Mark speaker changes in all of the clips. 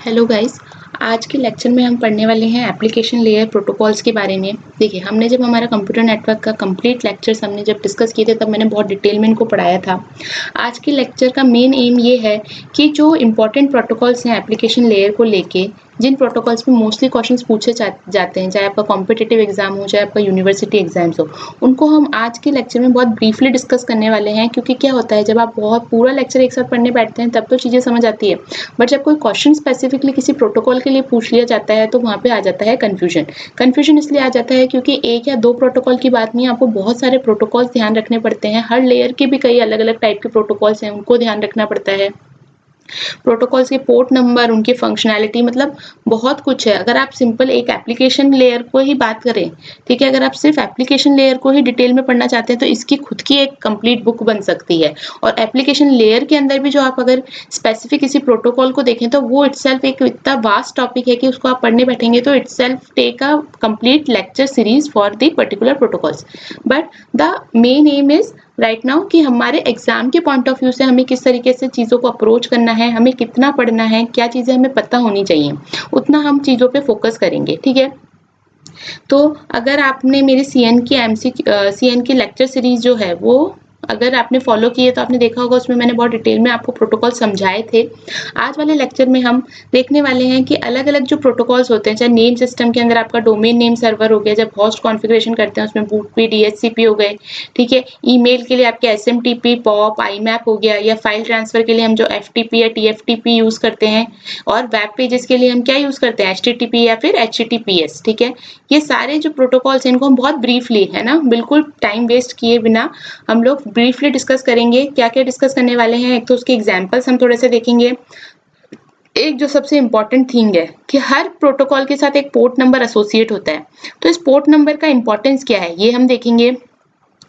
Speaker 1: Hello guys. आज के lecture में हम पढ़ने वाले हैं एप्लीकेशन लेयर प्रोटोकॉल्स के बारे में। देखिए, हमने जब हमारा कंप्यूटर नेटवर्क का कंप्लीट लेक्चर्स हमने जब डिस्कस किए थे तब मैंने बहुत डिटेल में इनको पढ़ाया था। आज के लेक्चर का मेन एम ये है कि जो इम्पोर्टेंट प्रोटोकॉल्स हैं एप्लीकेशन लेयर को लेके, जिन प्रोटोकॉल्स में मोस्टली क्वेश्चंस पूछे जाते हैं, चाहे आपका कॉम्पिटिटिव एग्जाम हो चाहे आपका यूनिवर्सिटी एग्जाम्स हो, उनको हम आज के लेक्चर में बहुत ब्रीफली डिस्कस करने वाले हैं। क्योंकि क्या होता है, जब आप बहुत पूरा लेक्चर एक साथ पढ़ने बैठते हैं तब तो चीज़ें समझ आती है, बट जब कोई क्वेश्चन स्पेसिफिकली किसी प्रोटोकॉल के लिए पूछ लिया जाता है तो वहाँ पे आ जाता है कन्फ्यूजन इसलिए आ जाता है क्योंकि एक या दो प्रोटोकॉल की बात नहीं, आपको बहुत सारे प्रोटोकॉल्स ध्यान रखने पड़ते हैं। हर लेयर के भी कई अलग अलग टाइप के प्रोटोकॉल्स हैं, उनको ध्यान रखना पड़ता है। प्रोटोकॉल्स के पोर्ट नंबर, उनकी फंक्शनैलिटी, मतलब बहुत कुछ है। अगर आप सिंपल एक एप्लीकेशन लेयर को ही बात करें, ठीक है, अगर आप सिर्फ एप्लीकेशन लेयर को ही डिटेल में पढ़ना चाहते हैं तो इसकी खुद की एक कंप्लीट बुक बन सकती है। और एप्लीकेशन लेयर के अंदर भी जो आप अगर स्पेसिफिक किसी प्रोटोकॉल को देखें तो वो इटसेल्फ एक इतना वास्ट टॉपिक है कि उसको आप पढ़ने बैठेंगे तो itself take a complete lecture series for the particular protocols. But the main aim is right now कि हमारे एग्जाम के पॉइंट ऑफ व्यू से हमें किस तरीके से चीज़ों को अप्रोच करना है, हमें कितना पढ़ना है, क्या चीज़ें हमें पता होनी चाहिए, उतना हम चीज़ों पे फोकस करेंगे। ठीक है, तो अगर आपने मेरी सीएन की लेक्चर सीरीज जो है वो अगर आपने फॉलो किए तो आपने देखा होगा, उसमें मैंने बहुत डिटेल में आपको प्रोटोकॉल समझाए थे। आज वाले लेक्चर में हम देखने वाले हैं कि अलग अलग जो प्रोटोकॉल्स होते हैं, चाहे नेम सिस्टम के अंदर आपका डोमेन नेम सर्वर हो गया, जब होस्ट कॉन्फ़िगरेशन करते हैं उसमें बूटपी, डीएचसीपी हो गए, ठीक है, ईमेल के लिए आपके एसएमटीपी, पॉप, आईमैप हो गया, या फाइल ट्रांसफर के लिए हम जो एफटीपी या टीएफटीपी यूज करते हैं, और वेब पेजेस के लिए हम क्या यूज करते हैं, एचटीटीपी या फिर एचटीटीपीएस। ठीक है, ये सारे जो प्रोटोकॉल्स हैं इनको हम बहुत ब्रीफली, है ना, बिल्कुल टाइम वेस्ट किए बिना हम लोग ब्रीफली डिस्कस करेंगे। क्या क्या डिस्कस करने वाले हैं, एक तो उसके एग्जांपल्स हम थोड़े से देखेंगे। एक जो सबसे इम्पॉर्टेंट थिंग है कि हर प्रोटोकॉल के साथ एक पोर्ट नंबर एसोसिएट होता है, तो इस पोर्ट नंबर का इंपॉर्टेंस क्या है ये हम देखेंगे।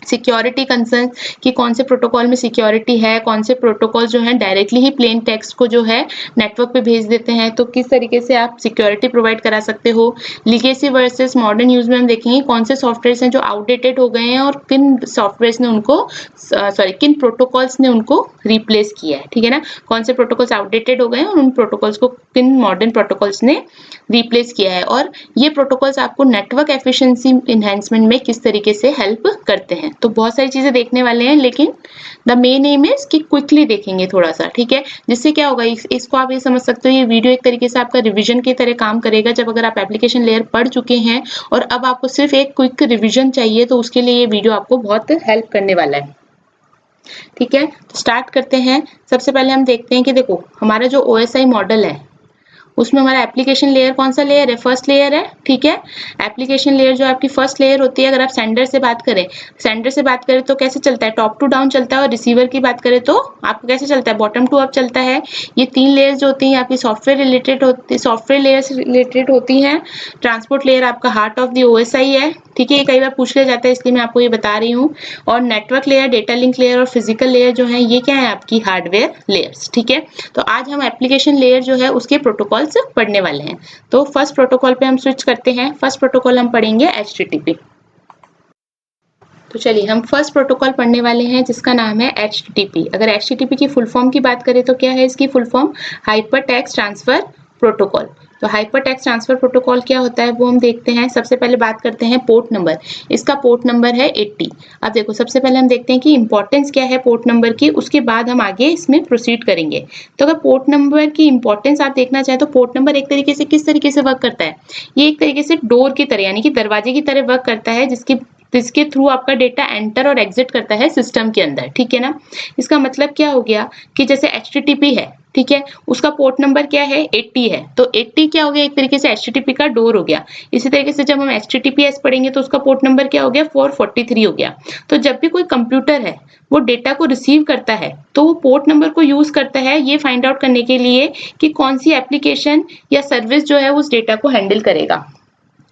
Speaker 1: सिक्योरिटी कंसर्न कि कौन से प्रोटोकॉल में सिक्योरिटी है, कौन से प्रोटोकॉल जो है डायरेक्टली ही प्लेन टेक्स्ट को जो है नेटवर्क पे भेज देते हैं, तो किस तरीके से आप सिक्योरिटी प्रोवाइड करा सकते हो। लीगेसी वर्सेस मॉडर्न यूज में हम देखेंगे कौन से सॉफ्टवेयर हैं जो आउटडेटेड हो गए हैं और किन सॉफ्टवेयर ने उनको किन प्रोटोकॉल्स ने उनको रिप्लेस किया है। ठीक है ना, कौन से प्रोटोकॉल्स आउटडेटेड हो गए हैं और उन प्रोटोकॉल्स को किन मॉडर्न प्रोटोकॉल्स ने रिप्लेस किया है, और ये प्रोटोकॉल्स आपको नेटवर्क एफिशिएंसी इन्हेंसमेंट में किस तरीके से हेल्प करते हैं। तो बहुत सारी चीजें देखने वाले हैं, लेकिन द मेन एम इज कि क्विकली देखेंगे थोड़ा सा, ठीक है, जिससे क्या होगा, इसको आप ये समझ सकते हो, ये वीडियो एक तरीके से आपका रिवीजन की तरह काम करेगा। जब अगर आप एप्लीकेशन लेयर पढ़ चुके हैं और अब आपको सिर्फ एक क्विक रिवीजन चाहिए तो उसके लिए ये वीडियो आपको बहुत हेल्प करने वाला है। ठीक है, तो स्टार्ट करते हैं। सबसे पहले हम देखते हैं कि देखो हमारा जो ओएसआई मॉडल है उसमें हमारा एप्लीकेशन लेयर कौन सा लेयर है, फर्स्ट लेयर है। ठीक है, एप्लीकेशन लेयर जो आपकी फर्स्ट लेयर होती है, अगर आप सेंडर से बात करें तो कैसे चलता है, टॉप टू डाउन चलता है, और रिसीवर की बात करें तो आपको कैसे चलता है, बॉटम टू अप चलता है। ये तीन लेयर्स जो होती हैं आपकी सॉफ्टवेयर लेयर से रिलेटेड होती हैं। ट्रांसपोर्ट लेयर आपका हार्ट ऑफ द ओएसआई है। ठीक है, ये कई बार पूछ लिया जाता है इसलिए मैं आपको ये बता रही हूँ। और network layer, data link layer और फिजिकल लेयर जो है ये क्या है, आपकी हार्डवेयर लेयर्स। ठीक है, तो आज हम एप्लीकेशन लेयर जो है उसके प्रोटोकॉल्स पढ़ने वाले हैं। तो फर्स्ट प्रोटोकॉल पे हम स्विच करते हैं। फर्स्ट प्रोटोकॉल हम पढ़ेंगे HTTP। तो चलिए हम फर्स्ट प्रोटोकॉल पढ़ने वाले हैं जिसका नाम है HTTP। अगर HTTP की फुल फॉर्म की बात करें तो क्या है इसकी full form, hyper text transfer protocol. तो हाइपर टेक्स्ट ट्रांसफर प्रोटोकॉल क्या होता है वो हम देखते हैं। सबसे पहले बात करते हैं पोर्ट नंबर। इसका पोर्ट नंबर है 80। अब देखो सबसे पहले हम देखते हैं कि इंपॉर्टेंस क्या है पोर्ट नंबर की, उसके बाद हम आगे इसमें प्रोसीड करेंगे। तो अगर पोर्ट नंबर की इंपॉर्टेंस आप देखना चाहें तो पोर्ट नंबर एक तरीके से किस तरीके से वर्क करता है, ये एक तरीके से डोर की तरह यानी कि दरवाजे की तरह वर्क करता है, जिसके थ्रू आपका डेटा एंटर और एग्जिट करता है सिस्टम के अंदर। ठीक है ना, इसका मतलब क्या हो गया कि जैसे HTTP है, ठीक है, उसका पोर्ट नंबर क्या है, 80 है, तो 80 क्या हो गया, एक तरीके से HTTP का डोर हो गया। इसी तरीके से जब हम HTTPS पढ़ेंगे तो उसका पोर्ट नंबर क्या हो गया, 443 हो गया। तो जब भी कोई कंप्यूटर है वो डेटा को रिसीव करता है तो वो पोर्ट नंबर को यूज करता है ये फाइंड आउट करने के लिए कि कौन सी एप्लीकेशन या सर्विस जो है उस डेटा को हैंडल करेगा।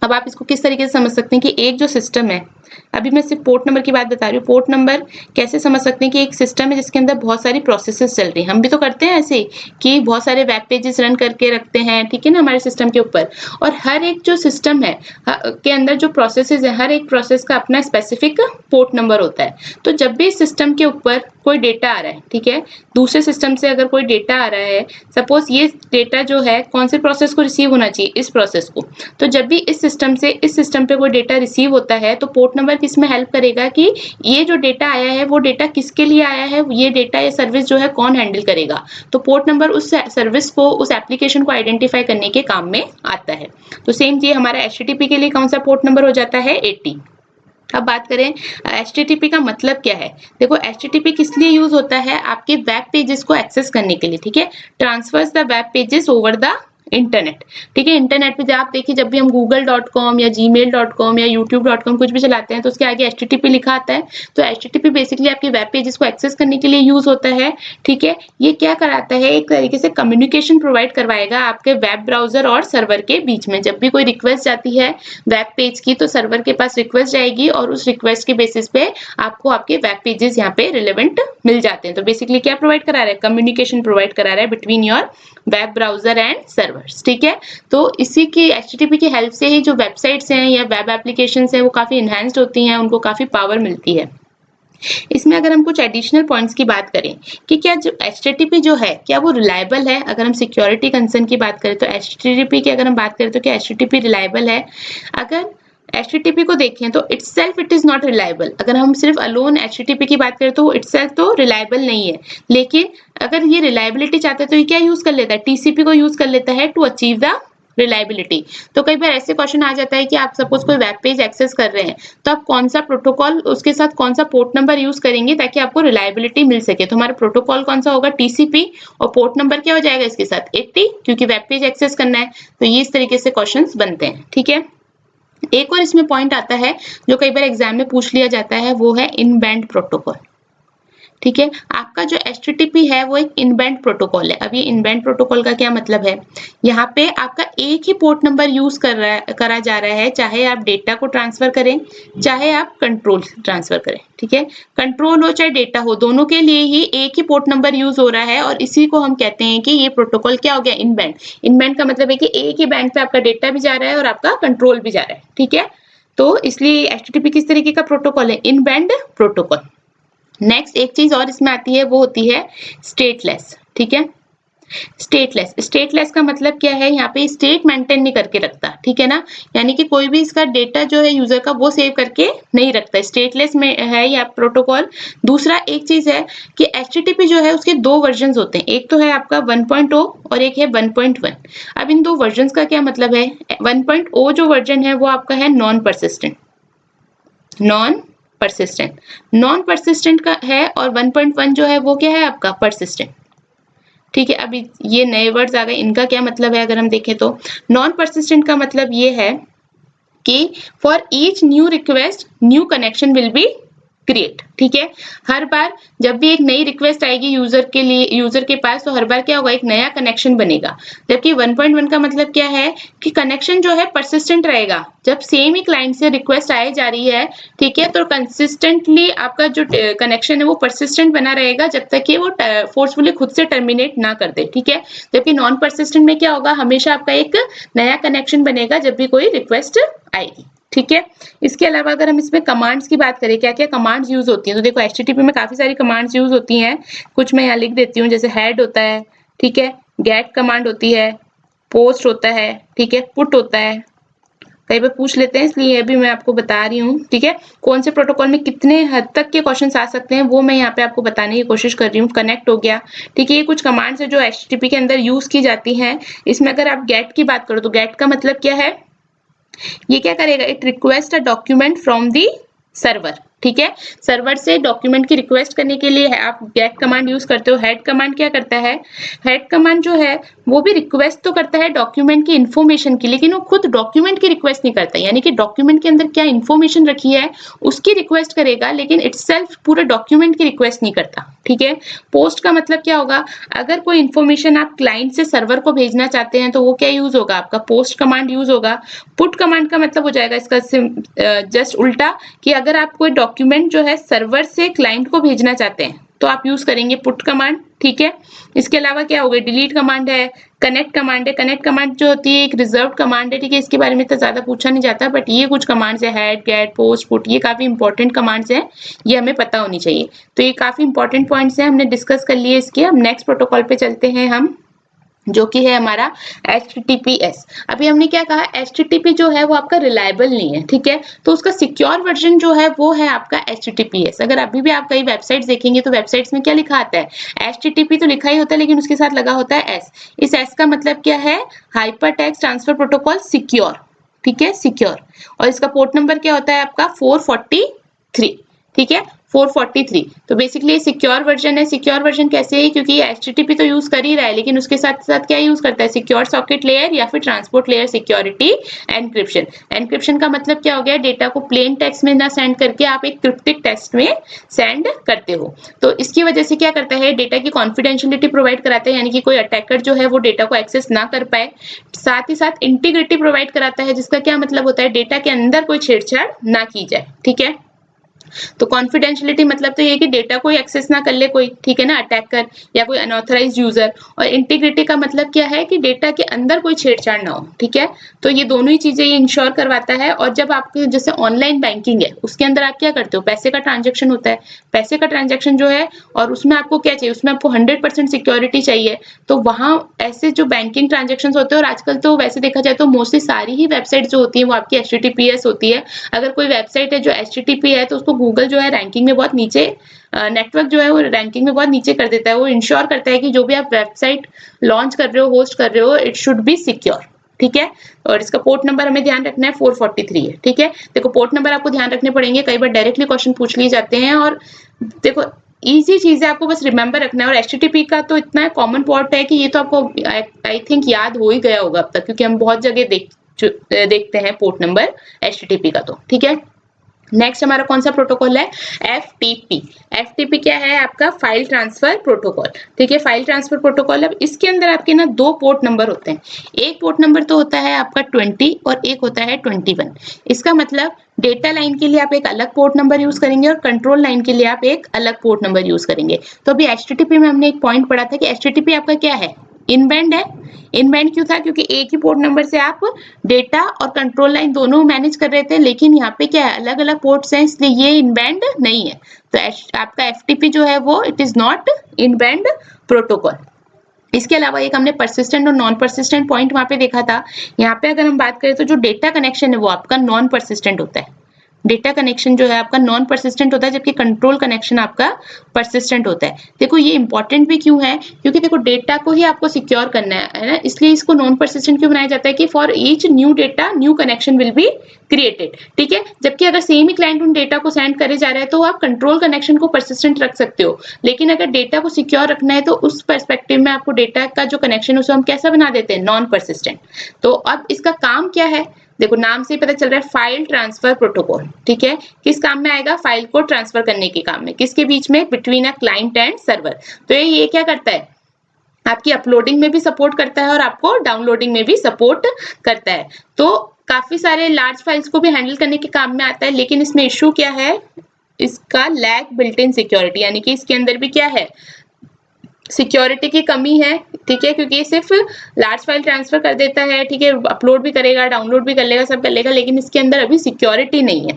Speaker 1: अब आप इसको किस तरीके से समझ सकते हैं कि एक जो सिस्टम है, अभी मैं सिर्फ पोर्ट नंबर की बात बता रही हूँ, पोर्ट नंबर कैसे समझ सकते हैं कि एक सिस्टम है जिसके अंदर बहुत सारी प्रोसेसेस चल रही हैं। हम भी तो करते हैं ऐसे कि बहुत सारे वेब पेजेस रन करके रखते हैं, ठीक है ना, हमारे सिस्टम के ऊपर। और हर एक जो सिस्टम है के अंदर जो प्रोसेसेस है, हर एक प्रोसेस का अपना स्पेसिफिक पोर्ट नंबर होता है। तो जब भी सिस्टम के ऊपर कोई डेटा आ रहा है, ठीक है, दूसरे सिस्टम से अगर कोई डेटा आ रहा है, सपोज ये डेटा जो है कौन से प्रोसेस को रिसीव होना चाहिए, इस प्रोसेस को। तो जब भी इस सिस्टम से इस सिस्टम पे कोई डेटा रिसीव होता है तो पोर्ट नंबर किसमें हेल्प करेगा कि ये जो डेटा आया है वो डेटा किसके लिए आया है, ये डेटा या सर्विस जो है कौन हैंडल करेगा। तो पोर्ट नंबर उस सर्विस को, उस एप्लीकेशन को आइडेंटिफाई करने के काम में आता है। तो सेम ये हमारा HTTP के लिए कौन सा पोर्ट नंबर हो जाता है, 80। अब बात करें HTTP का मतलब क्या है। देखो HTTP किस लिए यूज होता है, आपके वेब पेजेस को एक्सेस करने के लिए, ठीक है, transverse the web pages over the internet, ठीक है। इंटरनेट पे आप देखिए जब भी हम google.com या gmail.com या youtube.com कुछ भी चलाते हैं तो उसके आगे HTTP लिखा आता है। तो HTTP बेसिकली आपके वेब पेजेस को एक्सेस करने के लिए यूज होता है, ठीक है। ये क्या कराता है, एक तरीके से कम्युनिकेशन प्रोवाइड करवाएगा आपके वेब ब्राउजर और सर्वर के बीच में। जब भी कोई रिक्वेस्ट जाती है वेब पेज की तो सर्वर के पास रिक्वेस्ट जाएगी और उस रिक्वेस्ट के बेसिस पे आपको आपके वेब पेजेस यहाँ पे रिलेवेंट मिल जाते हैं। तो बेसिकली क्या प्रोवाइड करा रहा है, कम्युनिकेशन प्रोवाइड करा रहा है between your web browser and servers, ठीक है। तो इसी की HTTP की हेल्प से ही जो वेबसाइट्स हैं या वेब एप्लीकेशंस हैं वो काफी इनहेंस्ड होती हैं, उनको काफी पावर मिलती है। इसमें अगर हम कुछ एडिशनल पॉइंट्स की बात करें कि क्या जो HTTP जो है क्या वो रिलायबल है, अगर हम सिक्योरिटी कंसर्न की बात करें तो HTTP की अगर हम बात करें तो क्या HTTP रिलायबल है। अगर HTTP को देखें तो itself it is not reliable. अगर हम सिर्फ अलोन HTTP की बात करें तो इटसेल्फ तो रिलायबल नहीं है, लेकिन अगर ये रिलायबिलिटी चाहता है तो ये क्या यूज कर लेता है, TCP को यूज कर लेता है टू अचीव द रिलायबिलिटी। तो कई बार ऐसे क्वेश्चन आ जाता है कि आप सपोज कोई वेब पेज एक्सेस कर रहे हैं तो आप कौन सा प्रोटोकॉल, उसके साथ कौन सा पोर्ट नंबर यूज करेंगे ताकि आपको रिलायबिलिटी मिल सके। तो हमारा प्रोटोकॉल कौन सा होगा, TCP, और पोर्ट नंबर क्या हो जाएगा इसके साथ, 80, क्योंकि वेब पेज एक्सेस करना है। तो ये इस तरीके से क्वेश्चंस बनते हैं, ठीक है। एक और इसमें पॉइंट आता है जो कई बार एग्जाम में पूछ लिया जाता है, वो है इन बैंड प्रोटोकॉल, ठीक है। आपका जो HTTP है वो एक इनबैंड प्रोटोकॉल है। अब ये इनबैंड प्रोटोकॉल का क्या मतलब है, यहाँ पे आपका एक ही पोर्ट नंबर यूज करा जा रहा है, चाहे आप डेटा को ट्रांसफर करें चाहे आप कंट्रोल ट्रांसफर करें, ठीक है। कंट्रोल हो चाहे डेटा हो, दोनों के लिए ही एक ही पोर्ट नंबर यूज हो रहा है और इसी को हम कहते हैं कि ये प्रोटोकॉल क्या हो गया, इनबैंड। इनबैंड का मतलब है कि एक ही बैंड पे आपका डेटा भी जा रहा है और आपका कंट्रोल भी जा रहा है, ठीक है। तो इसलिए HTTP किस तरीके का प्रोटोकॉल है, इनबैंड प्रोटोकॉल। नेक्स्ट एक चीज और इसमें आती है वो होती है स्टेटलेस, ठीक है। स्टेटलेस का मतलब क्या है, यहाँ पे स्टेट मेंटेन नहीं करके रखता, ठीक है ना, यानी कि कोई भी इसका डेटा जो है यूजर का वो सेव करके नहीं रखता, स्टेटलेस में है यह प्रोटोकॉल। दूसरा एक चीज है कि HTTP जो है उसके दो वर्जन होते हैं, एक तो है आपका 1.0 और एक है 1.1। अब इन दो वर्जन का क्या मतलब है, 1.0 जो वर्जन है वो आपका है नॉन परसिस्टेंट का है, और 1.1 जो है वो क्या है आपका परसिस्टेंट, ठीक है। अभी ये नए वर्ड्स आ गए, इनका क्या मतलब है अगर हम देखें तो नॉन परसिस्टेंट का मतलब ये है कि for each new request new connection will be create, ठीक है। हर बार जब भी एक नई रिक्वेस्ट आएगी यूजर के लिए, यूजर के पास, तो हर बार क्या होगा, एक नया कनेक्शन बनेगा। जबकि 1.1 का मतलब क्या है कि कनेक्शन जो है परसिस्टेंट रहेगा, जब सेम ही क्लाइंट से रिक्वेस्ट आए जा रही है, ठीक है, तो कंसिस्टेंटली आपका जो कनेक्शन है वो परसिस्टेंट बना रहेगा जब तक कि वो फोर्सफुली खुद से टर्मिनेट ना कर दे, ठीक है। जबकि नॉन परसिस्टेंट में क्या होगा, हमेशा आपका एक नया कनेक्शन बनेगा जब भी कोई रिक्वेस्ट आएगी, ठीक है। इसके अलावा अगर हम इसमें कमांड्स की बात करें, क्या क्या कमांड्स यूज होती हैं, तो देखो HTTP में काफी सारी कमांड्स यूज होती हैं, कुछ मैं यहाँ लिख देती हूँ। जैसे हेड होता है, ठीक है, गेट कमांड होती है, पोस्ट होता है, ठीक है, पुट होता है, कई बार पूछ लेते हैं इसलिए ये भी मैं आपको बता रही हूँ, ठीक है। कौन से प्रोटोकॉल में कितने हद तक के क्वेश्चंस आ सकते हैं वो मैं यहाँ पे आपको बताने की कोशिश कर रही हूँ। कनेक्ट हो गया, ठीक है, ये कुछ कमांड्स है जो HTTP के अंदर यूज की जाती हैं। इसमें अगर आप गेट की बात करो तो गेट का मतलब क्या है, ये क्या करेगा, it request a document from the server, ठीक है। सर्वर से डॉक्यूमेंट की रिक्वेस्ट करने के लिए आप गेट कमांड यूज करते हो। हेड कमांड क्या करता है, हेड कमांड जो है वो भी रिक्वेस्ट तो करता है डॉक्यूमेंट की इंफॉर्मेशन की, लेकिन वो खुद डॉक्यूमेंट की रिक्वेस्ट नहीं करता, यानी कि डॉक्यूमेंट के अंदर क्या इंफॉर्मेशन रखी है उसकी रिक्वेस्ट करेगा, लेकिन इटसेल्फ पूरे डॉक्यूमेंट की रिक्वेस्ट नहीं करता, ठीक है। पोस्ट का मतलब क्या होगा, अगर कोई इंफॉर्मेशन आप क्लाइंट से सर्वर को भेजना चाहते हैं तो वो क्या यूज होगा, आपका पोस्ट कमांड यूज होगा। पुट कमांड का मतलब हो जाएगा इसका जस्ट उल्टा, कि अगर आप कोई डॉक्यूमेंट जो है सर्वर से क्लाइंट को भेजना चाहते हैं तो आप यूज करेंगे पुट कमांड, ठीक है। इसके अलावा क्या हो गया, डिलीट कमांड है, कनेक्ट कमांड है। कनेक्ट कमांड जो होती है एक रिजर्व कमांड है, ठीक है, इसके बारे में तो ज्यादा पूछा नहीं जाता, बट ये कुछ कमांड्स है, हेड, गेट, पोस्ट, पुट, ये काफी इंपॉर्टेंट कमांड्स है, ये हमें पता होनी चाहिए। तो ये काफी इंपॉर्टेंट पॉइंट्स है, हमने डिस्कस कर लिए इसके। अब नेक्स्ट प्रोटोकॉल पे चलते हैं हम, जो कि है हमारा HTTPS। अभी हमने क्या कहा, HTTP जो है वो आपका रिलायबल नहीं है, ठीक है, तो उसका सिक्योर वर्जन जो है वो है आपका HTTPS। अगर अभी भी आप कई वेबसाइट्स देखेंगे तो वेबसाइट्स में क्या लिखा आता है, HTTP तो लिखा ही होता है, लेकिन उसके साथ लगा होता है S। इस S का मतलब क्या है, hyper text transfer protocol secure, ठीक है, सिक्योर। और इसका पोर्ट नंबर क्या होता है आपका 443, ठीक है, 443। तो बेसिकली सिक्योर वर्जन है। सिक्योर वर्जन कैसे है, क्योंकि ये HTTP तो यूज कर ही रहा है, लेकिन उसके साथ साथ क्या यूज करता है, सिक्योर सॉकेट लेयर या फिर transport layer security encryption. Encryption का मतलब क्या हो गया, डेटा को प्लेन टेक्स्ट में ना सेंड करके आप एक क्रिप्टिक टेक्स्ट में सेंड करते हो। तो इसकी वजह से क्या करता है, डेटा की कॉन्फिडेंशियलिटी प्रोवाइड कराता है, यानी कि कोई अटैकर जो है वो डेटा को एक्सेस ना कर पाए। साथ ही साथ इंटीग्रिटी प्रोवाइड कराता है, जिसका क्या मतलब होता है, डेटा के अंदर कोई छेड़छाड़ ना की जाए, ठीक है। तो कॉन्फिडेंशियलिटी मतलब तो ये कि डेटा कोई एक्सेस ना कर ले कोई, ठीक है ना, अटैकर या कोई अनऑथराइज्ड यूजर। और इंटीग्रिटी का मतलब क्या है कि डेटा के अंदर कोई छेड़छाड़ ना हो, ठीक है। तो ये दोनों ही चीजें ये इंश्योर करवाता है। और जब आपके जैसे ऑनलाइन बैंकिंग है, उसके अंदर आप क्या करते हो, पैसे का ट्रांजेक्शन होता है, पैसे का ट्रांजेक्शन जो है, और उसमें आपको क्या चाहिए, उसमें आपको 100% सिक्योरिटी चाहिए। तो वहां ऐसे जो बैंकिंग ट्रांजेक्शन होते हैं, और आजकल तो वैसे देखा जाए तो मोस्टली सारी ही वेबसाइट जो होती है वो आपकी HTTPS होती है। अगर कोई वेबसाइट है जो HTTP है, तो उसको गूगल जो है रैंकिंग में बहुत नीचे, नेटवर्क जो है वो रैंकिंग में बहुत नीचे कर देता है। वो इंश्योर करता है कि जो भी आप वेबसाइट लॉन्च कर रहे हो, होस्ट कर रहे हो, इट शुड बी सिक्योर, ठीक है। और इसका पोर्ट नंबर हमें ध्यान रखना है 443 है, ठीक है। देखो पोर्ट नंबर आपको ध्यान रखने पड़ेंगे, कई बार डायरेक्टली क्वेश्चन पूछ लिए जाते हैं। और देखो इजी चीज है, आपको बस रिमेंबर रखना है। और HTTP का तो इतना कॉमन पोर्ट है कि ये तो आपको आई थिंक याद हो ही गया होगा अब तक, क्योंकि हम बहुत जगह देखते हैं पोर्ट नंबर HTTP का, तो ठीक है। नेक्स्ट हमारा कौन सा प्रोटोकॉल है, FTP। FTP क्या है आपका, फाइल ट्रांसफर प्रोटोकॉल, ठीक है, फाइल ट्रांसफर प्रोटोकॉल। अब इसके अंदर आपके ना दो पोर्ट नंबर होते हैं। एक पोर्ट नंबर तो होता है आपका 20 और एक होता है 21। इसका मतलब डेटा लाइन के लिए आप एक अलग पोर्ट नंबर यूज करेंगे और कंट्रोल लाइन के लिए आप एक अलग पोर्ट नंबर यूज करेंगे। तो अभी HTTP में हमने एक पॉइंट पढ़ा था कि HTTP आपका क्या है, इनबैंड है। इनबैंड क्यों था, क्योंकि एक ही पोर्ट नंबर से आप डेटा और कंट्रोल लाइन दोनों मैनेज कर रहे थे, लेकिन यहाँ पे क्या है, अलग अलग पोर्ट्स हैं, इसलिए ये इनबैंड नहीं है। तो आपका FTP जो है वो इट इज नॉट इनबैंड प्रोटोकॉल। इसके अलावा एक हमने परसिस्टेंट और नॉन परसिस्टेंट पॉइंट वहां पे देखा था। यहाँ पे अगर हम बात करें तो जो डेटा कनेक्शन है वो आपका नॉन परसिस्टेंट होता है। डेटा कनेक्शन जो है आपका नॉन परसिस्टेंट होता है, जबकि कंट्रोल कनेक्शन आपका परसिस्टेंट होता है। देखो ये इंपॉर्टेंट भी क्यों है, क्योंकि देखो डेटा को ही आपको सिक्योर करना है ना, इसलिए इसको नॉन परसिस्टेंट क्यों बनाया जाता है कि for each new data new connection will be created, ठीक है। जबकि अगर सेम ही क्लाइंट उन डेटा को सेंड करे जा रहा है तो आप कंट्रोल कनेक्शन को परसिस्टेंट रख सकते हो, लेकिन अगर डेटा को सिक्योर रखना है तो उस पर्सपेक्टिव में आपको डेटा का जो कनेक्शन है उसे हम कैसा बना देते हैं, नॉन परसिस्टेंट। तो अब इसका काम क्या है, देखो नाम से ही पता चल रहा है, फाइल ट्रांसफर प्रोटोकॉल, ठीक है। किस काम में आएगा, फाइल को ट्रांसफर करने के काम में, किसके बीच में, between a client and server. तो ये क्या करता है, आपकी अपलोडिंग में भी सपोर्ट करता है और आपको डाउनलोडिंग में भी सपोर्ट करता है। तो काफी सारे लार्ज फाइल्स को भी हैंडल करने के काम में आता है, लेकिन इसमें इश्यू क्या है, इसका लैक बिल्ट इन सिक्योरिटी, यानी कि इसके अंदर भी क्या है, सिक्योरिटी की कमी है, ठीक है, क्योंकि ये सिर्फ लार्ज फाइल ट्रांसफर कर देता है, ठीक है, अपलोड भी करेगा, डाउनलोड भी कर लेगा, सब कर लेगा, लेकिन इसके अंदर अभी सिक्योरिटी नहीं है,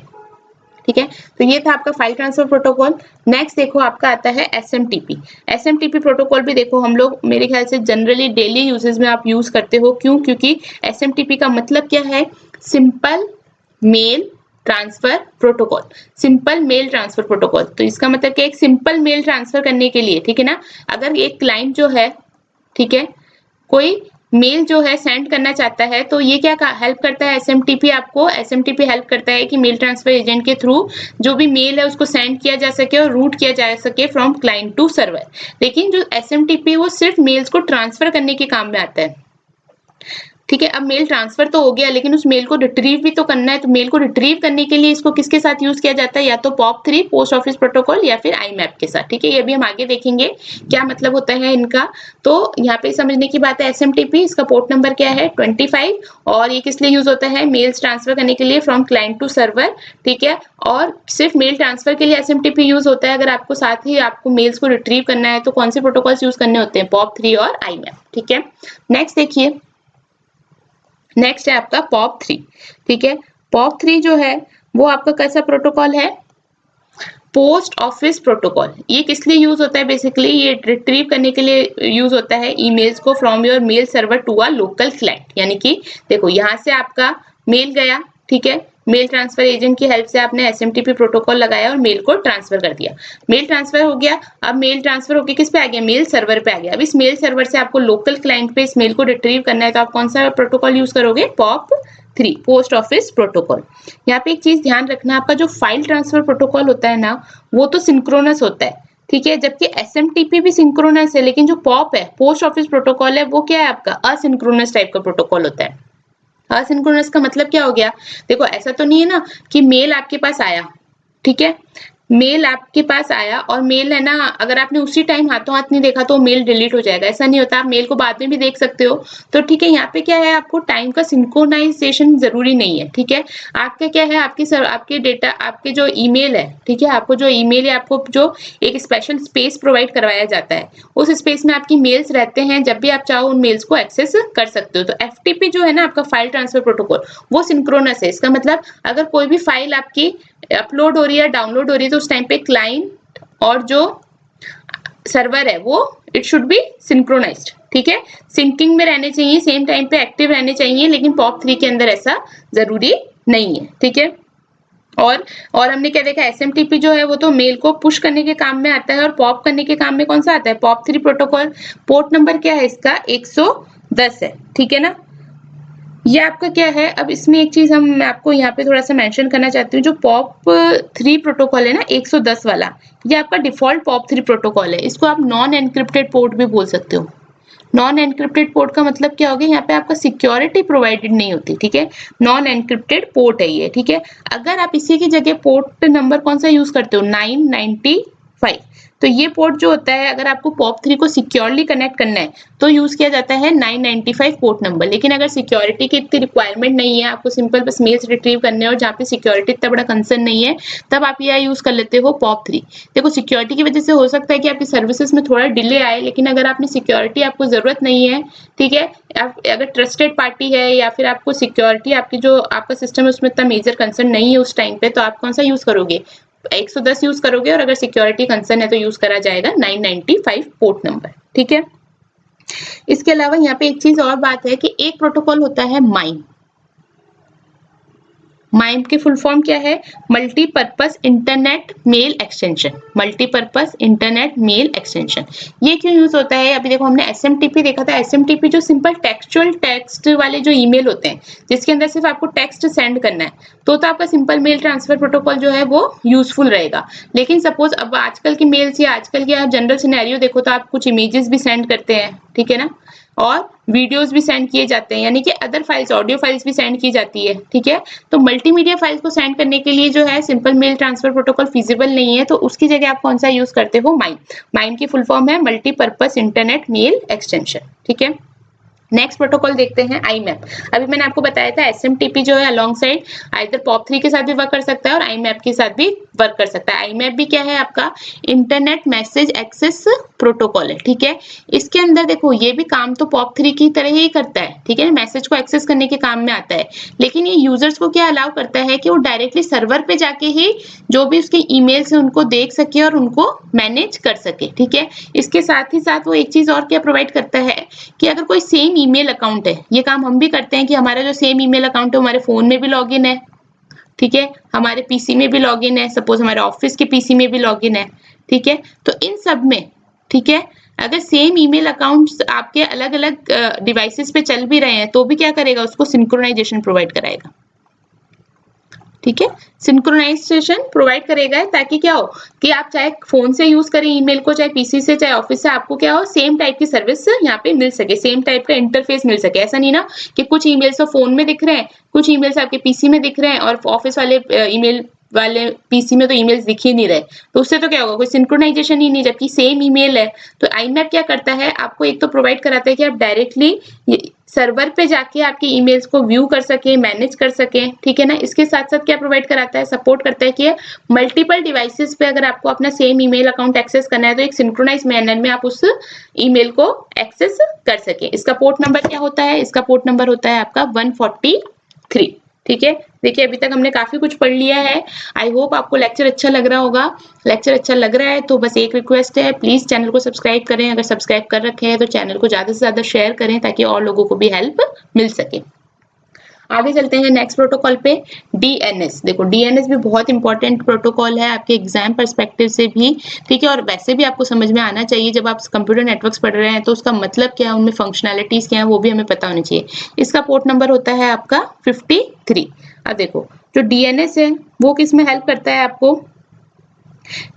Speaker 1: ठीक है। तो ये था आपका फाइल ट्रांसफर प्रोटोकॉल। नेक्स्ट देखो आपका आता है SMTP। SMTP प्रोटोकॉल भी देखो हम लोग मेरे ख्याल से जनरली डेली यूजेस में आप यूज करते हो, क्यों, क्योंकि SMTP का मतलब क्या है, simple mail transfer protocol. Simple mail transfer protocol, तो इसका मतलब कि एक सिंपल मेल ट्रांसफर करने के लिए, ठीक है ना, अगर एक क्लाइंट जो है, ठीक है, कोई मेल जो है सेंड करना चाहता है, तो ये क्या हेल्प करता है, SMTP आपको, SMTP हेल्प करता है कि मेल ट्रांसफर एजेंट के थ्रू जो भी मेल है उसको सेंड किया जा सके और रूट किया जा सके फ्रॉम क्लाइंट टू सर्वर। लेकिन जो SMTP वो सिर्फ मेल्स को ट्रांसफर करने के काम में आता है, ठीक है। अब मेल ट्रांसफर तो हो गया, लेकिन उस मेल को रिट्रीव भी तो करना है, तो मेल को रिट्रीव करने के लिए इसको किसके साथ यूज किया जाता है, या तो POP3 पोस्ट ऑफिस प्रोटोकॉल या फिर IMAP के साथ। ठीक है, ये भी हम आगे देखेंगे क्या मतलब होता है इनका। तो यहाँ पे समझने की बात है, SMTP इसका पोर्ट नंबर क्या है 25, और ये किस लिए यूज होता है, मेल्स ट्रांसफर करने के लिए फ्रॉम क्लाइंट टू सर्वर। ठीक है, और सिर्फ मेल ट्रांसफर के लिए SMTP यूज होता है। अगर आपको साथ ही आपको मेल्स को रिट्रीव करना है तो कौन से प्रोटोकॉल्स यूज करने होते हैं, POP3 और IMAP। ठीक है, नेक्स्ट देखिए, नेक्स्ट है आपका POP3। ठीक है, POP3 जो है वो आपका कैसा प्रोटोकॉल है, पोस्ट ऑफिस प्रोटोकॉल। ये किस लिए यूज होता है, बेसिकली ये रिट्रीव करने के लिए यूज होता है ईमेल्स को from your mail server to a local client. यानी कि देखो यहाँ से आपका मेल गया, ठीक है, मेल ट्रांसफर एजेंट की हेल्प से आपने SMTP प्रोटोकॉल लगाया और मेल को ट्रांसफर कर दिया। मेल ट्रांसफर हो गया, अब मेल ट्रांसफर होकर किस पे आ गया, मेल सर्वर पे आ गया। अब इस मेल सर्वर से आपको लोकल क्लाइंट पे इस मेल को रिट्रीव करना है, तो आप कौन सा प्रोटोकॉल यूज करोगे, POP3 पोस्ट ऑफिस प्रोटोकॉल। यहाँ पे एक चीज ध्यान रखना, आपका जो फाइल ट्रांसफर प्रोटोकॉल होता है ना, वो तो सिंक्रोनस होता है। ठीक है, जबकि SMTP भी सिंक्रोनस है, लेकिन जो POP है पोस्ट ऑफिस प्रोटोकॉल है, वो क्या है आपका असिंक्रोनस टाइप का प्रोटोकॉल होता है। असिंक्रोनस का मतलब क्या हो गया, देखो ऐसा तो नहीं है ना कि मेल आपके पास आया, ठीक है, मेल आपके पास आया और मेल है ना, अगर आपने उसी टाइम हाथों हाथ नहीं देखा तो मेल डिलीट हो जाएगा, ऐसा नहीं होता। आप मेल को बाद में भी देख सकते हो। तो ठीक है, यहाँ पे क्या है, आपको टाइम का सिंक्रोनाइजेशन जरूरी नहीं है। ठीक है, आपका क्या है, आपके डेटा, आपके जो ईमेल है, ठीक है, आपको जो ईमेल है, आपको जो एक स्पेशल स्पेस प्रोवाइड करवाया जाता है, उस स्पेस में आपकी मेल्स रहते हैं। जब भी आप चाहो उन मेल्स को एक्सेस कर सकते हो। तो FTP जो है ना आपका फाइल ट्रांसफर प्रोटोकॉल, वो सिंक्रोनस है। इसका मतलब अगर कोई भी फाइल आपकी अपलोड हो रही है, डाउनलोड हो रही है, तो उस टाइम पे क्लाइंट और जो सर्वर है वो इट शुड बी सिंक्रोनाइज्ड। ठीक है, सिंकिंग में रहने चाहिए, सेम टाइम पे एक्टिव रहने चाहिए, लेकिन POP3 के अंदर ऐसा जरूरी नहीं है। ठीक है, और हमने क्या देखा, SMTP जो है वो तो मेल को पुश करने के काम में आता है, और पॉप करने के काम में कौन सा आता है, POP3 प्रोटोकॉल। पोर्ट नंबर क्या है इसका, 110 है। ठीक है ना, ये आपका क्या है। अब इसमें एक चीज मैं आपको यहाँ पे थोड़ा सा मेंशन करना चाहती हूँ, जो POP3 प्रोटोकॉल है ना 110 वाला, ये आपका डिफॉल्ट POP3 प्रोटोकॉल है। इसको आप नॉन एनक्रिप्टेड पोर्ट भी बोल सकते हो। नॉन एनक्रिप्टेड पोर्ट का मतलब क्या हो गया, यहाँ पे आपका सिक्योरिटी प्रोवाइडेड नहीं होती। ठीक है, नॉन एनक्रिप्टेड पोर्ट है ये। ठीक है, अगर आप इसी की जगह पोर्ट नंबर कौन सा यूज करते हो, 995, तो ये पोर्ट जो होता है, अगर आपको POP3 को सिक्योरली कनेक्ट करना है तो यूज किया जाता है 995 पोर्ट नंबर। लेकिन अगर सिक्योरिटी की इतनी रिक्वायरमेंट नहीं है, आपको सिंपल बस मेल्स रिट्रीव करने हैं और जहाँ पे सिक्योरिटी इतना बड़ा कंसर्न नहीं है, तब आप यह यूज कर लेते हो POP3। देखो सिक्योरिटी की वजह से हो सकता है कि आपकी सर्विसेज में थोड़ा डिले आए, लेकिन अगर आपने सिक्योरिटी आपको जरूरत नहीं है, ठीक है, आप अगर ट्रस्टेड पार्टी है या फिर आपको सिक्योरिटी आपकी जो आपका सिस्टम है उसमें इतना मेजर कंसर्न नहीं है उस टाइम पे, तो आप कौन सा यूज करोगे, 110 यूज करोगे। और अगर सिक्योरिटी कंसर्न है तो यूज करा जाएगा 995 पोर्ट नंबर। ठीक है, इसके अलावा यहाँ पे एक चीज और बात है कि एक प्रोटोकॉल होता है माइम। माइम की फुल फॉर्म क्या है, multipurpose internet mail extension. Multipurpose internet mail extension ये क्यों यूज होता है, अभी देखो हमने SMTP देखा था। SMTP जो सिंपल टेक्सचुअल टेक्स्ट वाले जो ईमेल होते हैं, जिसके अंदर सिर्फ आपको टेक्स्ट सेंड करना है, तो आपका सिंपल मेल ट्रांसफर प्रोटोकॉल जो है वो यूजफुल रहेगा। लेकिन सपोज अब आजकल की मेल्स या आजकल की जनरल सिनेरियो देखो, तो आप कुछ इमेजेस भी सेंड करते हैं, ठीक है ना, और वीडियोस भी सेंड किए जाते हैं, यानी कि अदर फाइल्स, ऑडियो फाइल्स भी सेंड की जाती है। ठीक है, तो मल्टीमीडिया फाइल्स को सेंड करने के लिए जो है simple mail transfer protocol feasible नहीं है, तो उसकी जगह आप कौन सा यूज करते हो, माइम। माइम की फुल फॉर्म है मल्टीपर्पज इंटरनेट मेल एक्सटेंशन। ठीक है, नेक्स्ट प्रोटोकॉल देखते हैं IMAP। अभी मैंने आपको बताया था SMTP जो है अलॉन्ग साइड आइदर POP3 के साथ भी वर्क कर सकता है और IMAP के साथ भी वर्क कर सकता है। IMAP भी क्या है आपका, इंटरनेट मैसेज एक्सेस प्रोटोकॉल है। ठीक है, इसके अंदर देखो ये भी काम तो POP3 की तरह ही करता है। ठीक है, मैसेज को एक्सेस करने के काम में आता है, लेकिन ये यूजर्स को क्या अलाउ करता है कि वो डायरेक्टली सर्वर पे जाके ही जो भी उसके ईमेल्स है उनको देख सके और उनको मैनेज कर सके। ठीक है, इसके साथ ही साथ वो एक चीज और क्या प्रोवाइड करता है कि अगर कोई सेम ईमेल अकाउंट है, ये काम हम भी करते हैं कि हमारा जो सेम ईमेल अकाउंट है हमारे फोन में भी लॉगिन है, ठीक है, हमारे पीसी में भी लॉगिन है, सपोज हमारे ऑफिस के पीसी में भी लॉगिन है। ठीक है, तो इन सब में, ठीक है, अगर सेम ईमेल अकाउंट्स आपके अलग अलग डिवाइसेस पे चल भी रहे हैं तो भी क्या करेगा, उसको सिंक्रोनाइजेशन प्रोवाइड कराएगा। ठीक है। सिंक्रोनाइजेशन प्रोवाइड करेगा ताकि क्या हो कि आप चाहे फोन से यूज करें ईमेल को, चाहे पीसी से, चाहे ऑफिस से, आपको क्या हो सेम टाइप की सर्विस यहाँ पे मिल सके, सेम टाइप का इंटरफेस मिल सके। ऐसा नहीं ना कि कुछ ईमेल्स तो फोन में दिख रहे हैं, कुछ ईमेल्स आपके पीसी में दिख रहे हैं और ऑफिस वाले ईमेल वाले पीसी में तो ईमेल्स दिख ही नहीं रहे, तो उससे तो क्या होगा, कोई सिंक्रोनाइजेशन ही नहीं, जबकि सेम ईमेल है। तो आईमैप क्या करता है, आपको एक तो प्रोवाइड कराता है कि आप डायरेक्टली सर्वर पे जाके आपके ईमेल्स को व्यू कर सके, मैनेज कर सके, ठीक है ना। इसके साथ साथ क्या प्रोवाइड कराता है, सपोर्ट करता है कि मल्टीपल डिवाइसेस पे अगर आपको अपना सेम ईमेल अकाउंट एक्सेस करना है तो एक सिंक्रोनाइज मैनर में आप उस ईमेल को एक्सेस कर सके। इसका पोर्ट नंबर क्या होता है, इसका पोर्ट नंबर होता है आपका 143। ठीक है, देखिए अभी तक हमने काफी कुछ पढ़ लिया है। आई होप आपको लेक्चर अच्छा लग रहा होगा। लेक्चर अच्छा लग रहा है तो बस एक रिक्वेस्ट है, प्लीज चैनल को सब्सक्राइब करें। अगर सब्सक्राइब कर रखे हैं तो चैनल को ज्यादा से ज्यादा शेयर करें ताकि और लोगों को भी हेल्प मिल सके। आगे चलते हैं नेक्स्ट प्रोटोकॉल पे, डीएनएस। देखो डीएनएस भी बहुत इंपॉर्टेंट प्रोटोकॉल है आपके एग्जाम पर्सपेक्टिव से भी, ठीक है, और वैसे भी आपको समझ में आना चाहिए। जब आप कंप्यूटर नेटवर्क्स पढ़ रहे हैं तो उसका मतलब क्या है, उनमें फंक्शनैलिटीज क्या है, वो भी हमें पता होनी चाहिए। इसका पोर्ट नंबर होता है आपका 53। अब देखो जो डीएनएस है वो किस में हेल्प करता है आपको,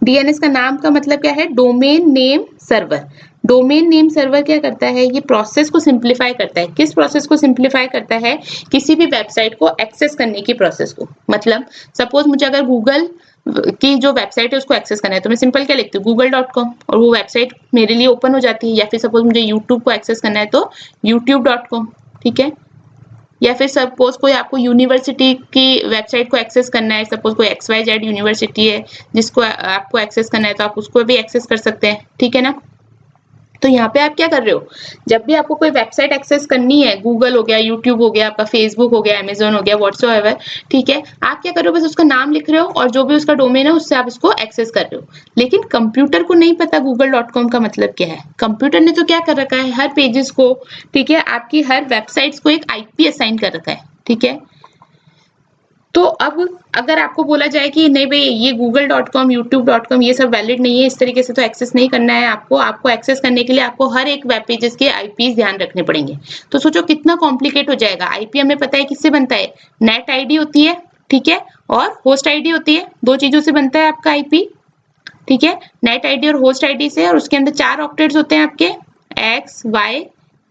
Speaker 1: डीएनएस का नाम का मतलब क्या है, domain name server. Domain name server क्या करता है, ये प्रोसेस को सिंप्लीफाई करता है। किस प्रोसेस को सिंप्लीफाई करता है, किसी भी वेबसाइट को एक्सेस करने की प्रोसेस को। मतलब सपोज मुझे अगर गूगल की जो वेबसाइट है उसको एक्सेस करना है तो मैं सिंपल क्या लिखती हूँ, google.com, और वो वेबसाइट मेरे लिए ओपन हो जाती है। या फिर सपोज मुझे यूट्यूब को एक्सेस करना है तो youtube.com, ठीक है। या फिर सपोज कोई आपको यूनिवर्सिटी की वेबसाइट को एक्सेस करना है, सपोज कोई XYZ यूनिवर्सिटी है जिसको आपको एक्सेस करना है तो आप उसको भी एक्सेस कर सकते हैं, ठीक है ना। तो यहाँ पे आप क्या कर रहे हो, जब भी आपको कोई वेबसाइट एक्सेस करनी है, गूगल हो गया, यूट्यूब हो गया, आपका फेसबुक हो गया, अमेजोन हो गया, व्हाट्सएवर, ठीक है, आप क्या कर रहे हो, बस उसका नाम लिख रहे हो और जो भी उसका डोमेन है उससे आप उसको एक्सेस कर रहे हो। लेकिन कंप्यूटर को नहीं पता google.com का मतलब क्या है। कंप्यूटर ने तो क्या कर रखा है, हर पेजेस को, ठीक है, आपकी हर वेबसाइट्स को एक आईपी असाइन कर रखा है, ठीक है। तो अब अगर आपको बोला जाए कि नहीं भाई ये google.com, youtube.com ये सब वैलिड नहीं है, इस तरीके से तो एक्सेस नहीं करना है आपको एक्सेस करने के लिए आपको हर एक वेब पेजेस के आईपी ध्यान रखने पड़ेंगे। तो सोचो कितना कॉम्प्लिकेट हो जाएगा। आईपी हमें पता है किससे बनता है, नेट आईडी होती है, ठीक है, और होस्ट आईडी होती है, दो चीजों से बनता है आपका आईपी, ठीक है, नेट आईडी और होस्ट आईडी से। और उसके अंदर 4 ऑक्टेट्स होते हैं आपके, X, Y,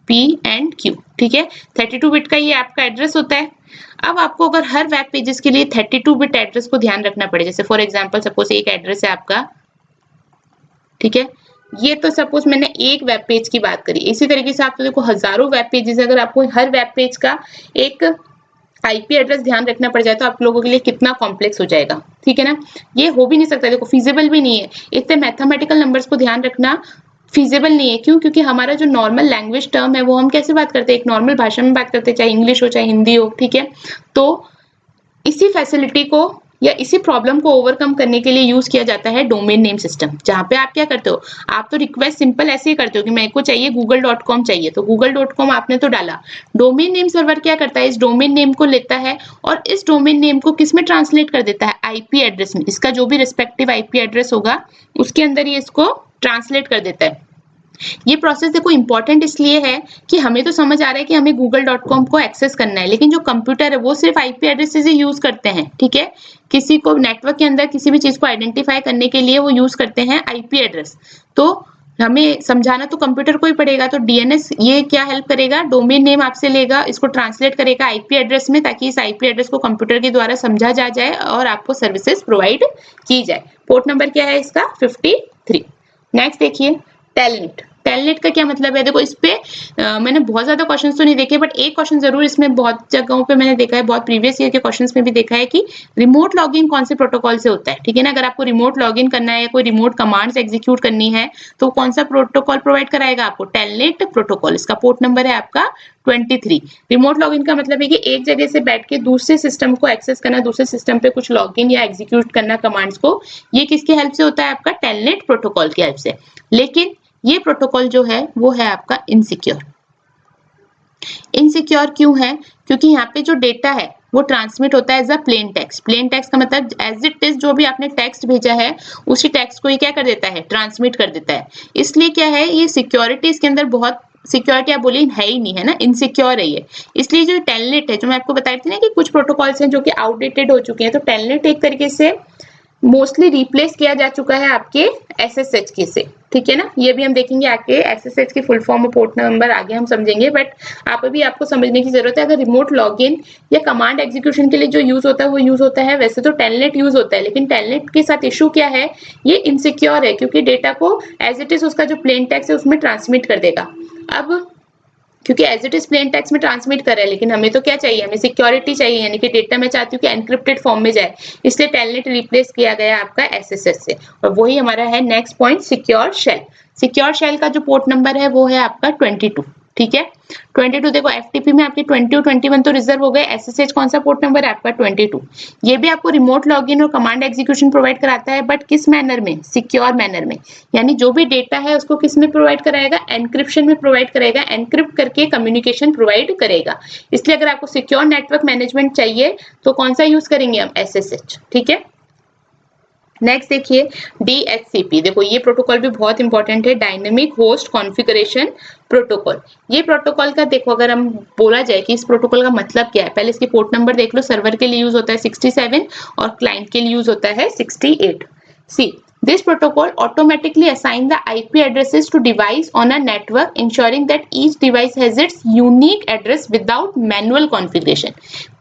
Speaker 1: P and Q, ठीक है। 32 बिट का ये आपका एड्रेस होता है। अब आपको अगर हर वेब पेजेस के लिए 32 बिट एड्रेस को ध्यान रखना पड़े, जैसे फॉर एग्जांपल सपोज एक एड्रेस है आपका, ठीक है, ये तो सपोज मैंने एक वेब पेज की बात करी। इसी तरीके से आप तो देखो हजारों वेब पेजेस, अगर आपको हर वेब पेज का एक आईपी एड्रेस ध्यान रखना पड़ जाए तो आप लोगों के लिए कितना कॉम्प्लेक्स हो जाएगा, ठीक है ना। ये हो भी नहीं सकता, देखो फिजिबल भी नहीं है। इतने मैथमेटिकल नंबर्स को ध्यान रखना फिजिबल नहीं है। क्यों? क्योंकि हमारा जो नॉर्मल लैंग्वेज टर्म है वो हम कैसे बात करते हैं, एक नॉर्मल भाषा में बात करते हैं, चाहे इंग्लिश हो चाहे हिंदी हो, ठीक है। तो इसी फैसिलिटी को या इसी प्रॉब्लम को ओवरकम करने के लिए यूज किया जाता है डोमेन नेम सिस्टम, जहां पे आप क्या करते हो, आप तो रिक्वेस्ट सिंपल ऐसे ही करते हो कि मेरे को चाहिए google.com चाहिए, तो google.com आपने तो डाला। डोमेन नेम सर्वर क्या करता है, इस डोमेन नेम को लेता है और इस डोमेन नेम को किस में ट्रांसलेट कर देता है, आईपी एड्रेस में। इसका जो भी रिस्पेक्टिव आईपी एड्रेस होगा उसके अंदर ये इसको ट्रांसलेट कर देता है। ये प्रोसेस देखो इंपॉर्टेंट इसलिए है कि हमें तो समझ आ रहा है कि हमें google.com को एक्सेस करना है, लेकिन जो कंप्यूटर है वो सिर्फ आईपी एड्रेस से यूज करते हैं, ठीक है। किसी को नेटवर्क के अंदर किसी भी चीज को आइडेंटिफाई करने के लिए वो यूज करते हैं आईपी एड्रेस। तो हमें समझाना तो कंप्यूटर को ही पड़ेगा। तो डीएनएस ये क्या हेल्प करेगा, डोमेन नेम आपसे लेगा, इसको ट्रांसलेट करेगा आईपी एड्रेस में, ताकि इस आईपी एड्रेस को कंप्यूटर के द्वारा समझा जा जाए और आपको सर्विसेज प्रोवाइड की जाए। पोर्ट नंबर क्या है इसका, 53। नेक्स्ट देखिए टेलनेट। टेलनेट का क्या मतलब है, देखो इस पे मैंने बहुत ज्यादा क्वेश्चंस तो नहीं देखे, बट एक क्वेश्चन जरूर इसमें बहुत जगहों पे मैंने देखा है, बहुत प्रीवियस ईयर के क्वेश्चंस में भी देखा है कि रिमोट लॉगिन कौन से प्रोटोकॉल से होता है, ठीक है ना। अगर आपको रिमोट लॉगिन करना है या कोई रिमोट कमांड्स एग्जीक्यूट करनी है तो कौन सा प्रोटोकॉल प्रोवाइड कराएगा आपको, टेलनेट प्रोटोकॉल। इसका पोर्ट नंबर है आपका 23। रिमोट लॉगिन का मतलब है कि एक जगह से बैठ के दूसरे सिस्टम को एक्सेस करना, दूसरे सिस्टम पे कुछ लॉगिन या एग्जीक्यूट करना कमांड्स को, ये किसकी हेल्प से होता है, आपका टेलनेट प्रोटोकॉल की हेल्प से। लेकिन ये प्रोटोकॉल जो है वो है आपका इनसिक्योर। इनसिक्योर क्यों है, क्योंकि यहाँ पे जो डेटा है वो ट्रांसमिट होता है as a plain text. Plain text का मतलब एज इट इज जो भी आपने टेक्स्ट भेजा है उसी टेक्स्ट को ये क्या कर देता है, ट्रांसमिट कर देता है। इसलिए क्या है, ये सिक्योरिटी इसके अंदर बहुत सिक्योरिटी आप बोलिए है ही नहीं, है ना, इनसिक्योर है ये। इसलिए जो टेलनेट है, जो मैं आपको बताई थी ना कि कुछ प्रोटोकॉल्स हैं जो कि आउटडेटेड हो चुके हैं, तो टेलनेट एक तरीके से मोस्टली रिप्लेस किया जा चुका है आपके एसएसएच के से, ठीक है ना। ये भी हम देखेंगे आगे, एसएसएच की फुल फॉर्म और पोर्ट नंबर आगे हम समझेंगे, बट आपको समझने की जरूरत है। अगर रिमोट लॉगिन या कमांड एग्जीक्यूशन के लिए जो यूज होता है वो यूज होता है, वैसे तो टेलनेट यूज होता है, लेकिन टेलनेट के साथ इशू क्या है, ये इनसिक्योर है, क्योंकि डेटा को एज इट इज उसका जो प्लेन टेक्स्ट है उसमें ट्रांसमिट कर देगा। अब क्योंकि as it is plain text में ट्रांसमिट कर रहा है, लेकिन हमें तो क्या चाहिए, हमें सिक्योरिटी चाहिए, यानी कि डेटा मैं चाहती हूँ कि एनक्रिप्टेड फॉर्म में जाए, इसलिए टेलनेट रिप्लेस किया गया आपका एसएसएच से। और वही हमारा है next point, secure shell. Secure shell का जो पोर्ट नंबर है वो है आपका 22, ठीक है। 22 देखो, एफटीपी में आपके 20 और 21 तो रिजर्व हो गए, एसएसएच कौन सा पोर्ट नंबर है आपका 22। ये भी आपको रिमोट लॉगिन और कमांड एग्जीक्यूशन प्रोवाइड कराता है, बट किस मैनर में, सिक्योर मैनर में, यानी जो भी डेटा है उसको किस में प्रोवाइड कराएगा, एनक्रिप्शन में प्रोवाइड करेगा, एनक्रिप्ट करके कम्युनिकेशन प्रोवाइड करेगा। इसलिए अगर आपको सिक्योर नेटवर्क मैनेजमेंट चाहिए तो कौन सा यूज करेंगे हम, एसएसएच, ठीक है। नेक्स्ट देखिए DHCP, देखो ये प्रोटोकॉल भी बहुत इंपॉर्टेंट है, डायनेमिक होस्ट कॉन्फ़िगरेशन प्रोटोकॉल। ये प्रोटोकॉल का देखो, अगर हम बोला जाए कि इस प्रोटोकॉल का मतलब क्या है, पहले इसके पोर्ट नंबर देख लो। सर्वर के लिए यूज होता है 67 और क्लाइंट के लिए यूज होता है 68। सी, this protocol automatically assign the IP addresses to device on a network, ensuring that each device has its unique address without manual configuration।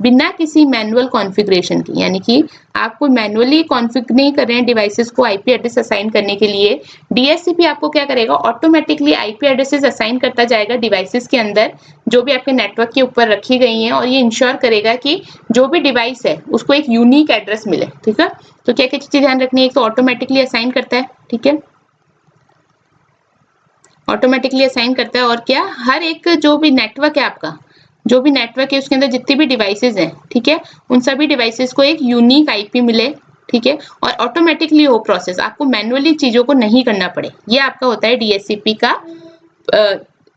Speaker 1: बिना किसी मैनुअल कॉन्फ़िगरेशन की, यानी कि आप कोई मैनुअली कॉन्फ़िग नहीं कर रहे हैं डिवाइसेस को आईपी एड्रेस असाइन करने के लिए, डीएचसीपी आपको क्या करेगा, ऑटोमेटिकली आईपी एड्रेसेस असाइन करता जाएगा डिवाइसेस के अंदर जो भी आपके नेटवर्क के ऊपर रखी गई हैं, और ये इंश्योर करेगा कि जो भी डिवाइस है उसको एक यूनिक एड्रेस मिले, ठीक है। तो क्या क्या चीजें ध्यान रखनी है, एक तो ऑटोमेटिकली असाइन करता है, ठीक है, ऑटोमेटिकली असाइन करता है, और क्या, हर एक जो भी नेटवर्क है आपका, जो भी नेटवर्क है उसके अंदर जितनी भी डिवाइसेस हैं, ठीक है, उन सभी डिवाइसेस को एक यूनिक आईपी मिले, ठीक है, और ऑटोमेटिकली हो प्रोसेस, आपको मैनुअली चीजों को नहीं करना पड़े। ये आपका होता है डीएचसीपी का